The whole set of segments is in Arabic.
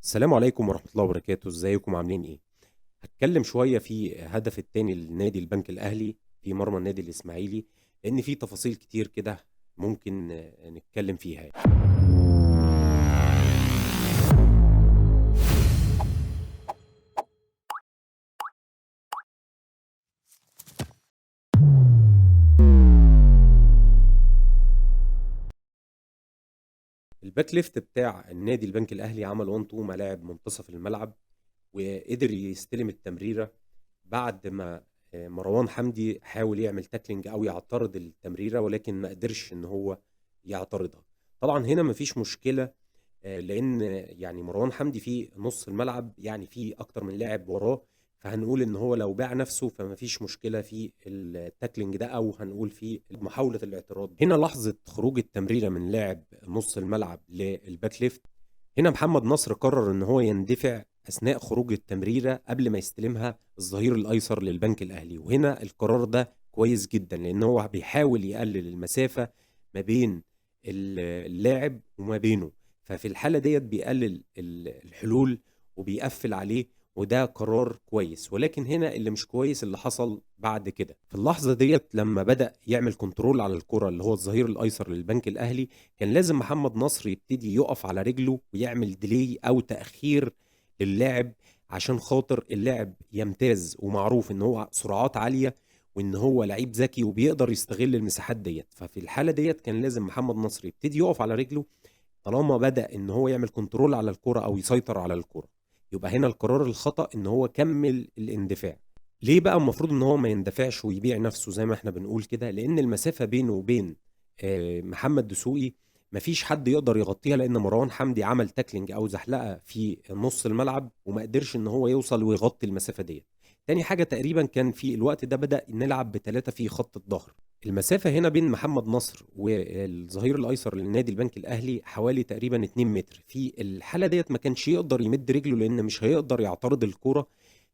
السلام عليكم ورحمة الله وبركاته، ازيكم عاملين ايه؟ هتكلم شوية في هدف التاني لنادي البنك الأهلي في مرمى النادي الإسماعيلي، لأن في تفاصيل كتير كده ممكن نتكلم فيها يعني. الباك ليفت بتاع النادي البنك الأهلي عمل 1 2 ملاعب منتصف الملعب، وقدر يستلم التمريرة بعد ما مروان حمدي حاول يعمل تاكلينج أو يعترض التمريرة، ولكن ما قدرش إن هو يعترضها. طبعا هنا مفيش مشكلة، لان يعني مروان حمدي في نص الملعب، يعني في اكتر من لاعب وراه، فهنقول ان هو لو باع نفسه فما فيش مشكله في التاكلينج ده، او هنقول في محاوله الاعتراض. هنا لحظه خروج التمريره من لاعب نص الملعب للباك ليفت، هنا محمد نصر قرر ان هو يندفع اثناء خروج التمريره قبل ما يستلمها الظهير الايسر للبنك الاهلي. وهنا القرار ده كويس جدا، لان هو بيحاول يقلل المسافه ما بين اللاعب وما بينه، ففي الحالة ديت بيقلل الحلول وبيقفل عليه، وده قرار كويس. ولكن هنا اللي مش كويس اللي حصل بعد كده في اللحظة ديت، لما بدأ يعمل كنترول على الكرة اللي هو الظهير الأيسر للبنك الأهلي، كان لازم محمد نصر يبتدي يقف على رجله ويعمل ديلي أو تأخير للاعب، عشان خاطر اللاعب يمتاز، ومعروف ان هو سرعات عالية وان هو لعيب ذكي وبيقدر يستغل المساحات ديت. ففي الحالة ديت كان لازم محمد نصر يبتدي يقف على رجله طالما بدأ ان هو يعمل كنترول على الكرة او يسيطر على الكرة. يبقى هنا القرار الخطأ ان هو كمل الاندفاع. ليه بقى المفروض ان هو ما يندفعش ويبيع نفسه زي ما احنا بنقول كده؟ لان المسافة بينه وبين محمد دسوقي مفيش حد يقدر يغطيها، لان مروان حمدي عمل تاكلينج او زحلقة في نص الملعب وما قدرش ان هو يوصل ويغطي المسافة ديت. تاني حاجة، تقريبا كان في الوقت ده بدأ نلعب بثلاثة في خط الظهر. المسافة هنا بين محمد نصر والظهير الأيسر للنادي البنك الأهلي حوالي تقريبا 2 متر. في الحالة ديت ما كانش يقدر يمد رجله لأن مش هيقدر يعترض الكرة،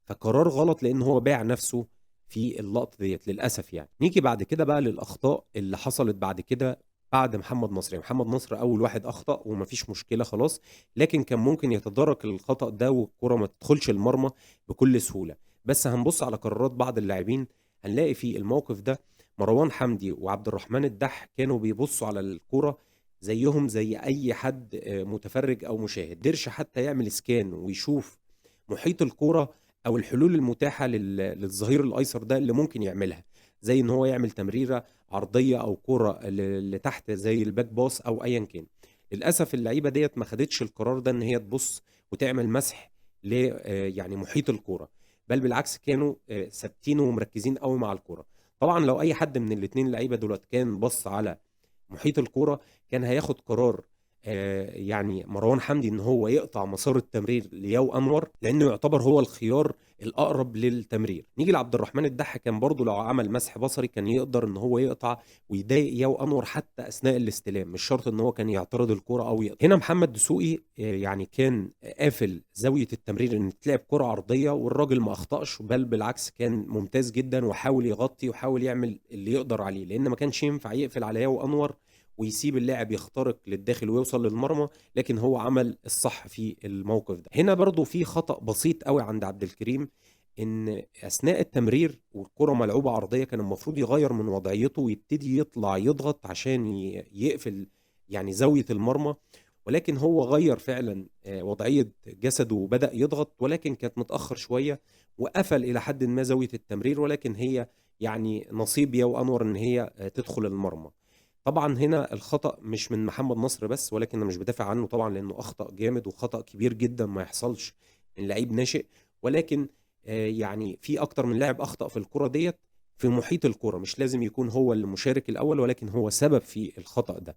فقرار غلط لأن هو باع نفسه في اللقطة ديت للأسف. يعني نيجي بعد كده بقى للأخطاء اللي حصلت بعد كده بعد محمد نصر. يعني محمد نصر أول واحد أخطأ ومفيش مشكلة خلاص، لكن كان ممكن يتدارك الخطأ ده والكرة ما تدخلش المرمى بكل سهولة. بس هنبص على قرارات بعض اللاعبين، هنلاقي في الموقف ده مروان حمدي وعبد الرحمن الدح كانوا بيبصوا على الكرة زيهم زي اي حد متفرج او مشاهد. قدرش حتى يعمل سكان ويشوف محيط الكرة او الحلول المتاحة للظهير الايسر ده اللي ممكن يعملها، زي ان هو يعمل تمريرة عرضية او كرة لتحت زي الباك باص او ايا كان. للاسف اللعيبة ديت ما خدتش القرار ده ان هي تبص وتعمل مسح ل يعني محيط الكرة، بل بالعكس كانوا ثابتين ومركزين قوي مع الكرة. طبعا لو اي حد من الاثنين لعيبه دولت كان بص على محيط الكوره، كان هياخد قرار يعني مروان حمدي ان هو يقطع مسار التمرير لياو انور، لانه يعتبر هو الخيار الاقرب للتمرير. نيجي لعبد الرحمن الدح، كان برضو لو عمل مسح بصري كان يقدر ان هو يقطع ويضايق ياو انور حتى اثناء الاستلام، مش شرط ان هو كان يعترض الكرة او يقطع. هنا محمد دسوقي يعني كان قافل زاويه التمرير ان تلعب كرة عرضيه، والراجل ما اخطاش، بل بالعكس كان ممتاز جدا وحاول يغطي وحاول يعمل اللي يقدر عليه، لان ما كانش ينفع يقفل على ياو انور ويسيب اللاعب يخترق للداخل ويوصل للمرمى. لكن هو عمل الصح في الموقف ده. هنا برضو في خطأ بسيط قوي عند عبد الكريم، ان اثناء التمرير والكرة ملعوبة عرضية كان المفروض يغير من وضعيته ويبتدي يطلع يضغط عشان يقفل يعني زاوية المرمى. ولكن هو غير فعلا وضعية جسده وبدأ يضغط، ولكن كانت متأخر شوية وقفل إلى حد ما زاوية التمرير، ولكن هي يعني نصيب ياو أنور إن هي تدخل المرمى. طبعا هنا الخطأ مش من محمد نصر بس، ولكن انا مش بدافع عنه طبعا لانه اخطأ جامد وخطأ كبير جدا ما يحصلش من لعيب ناشئ. ولكن يعني في اكتر من لاعب اخطأ في الكرة ديت في محيط الكرة، مش لازم يكون هو اللي مشارك الاول، ولكن هو سبب في الخطأ ده.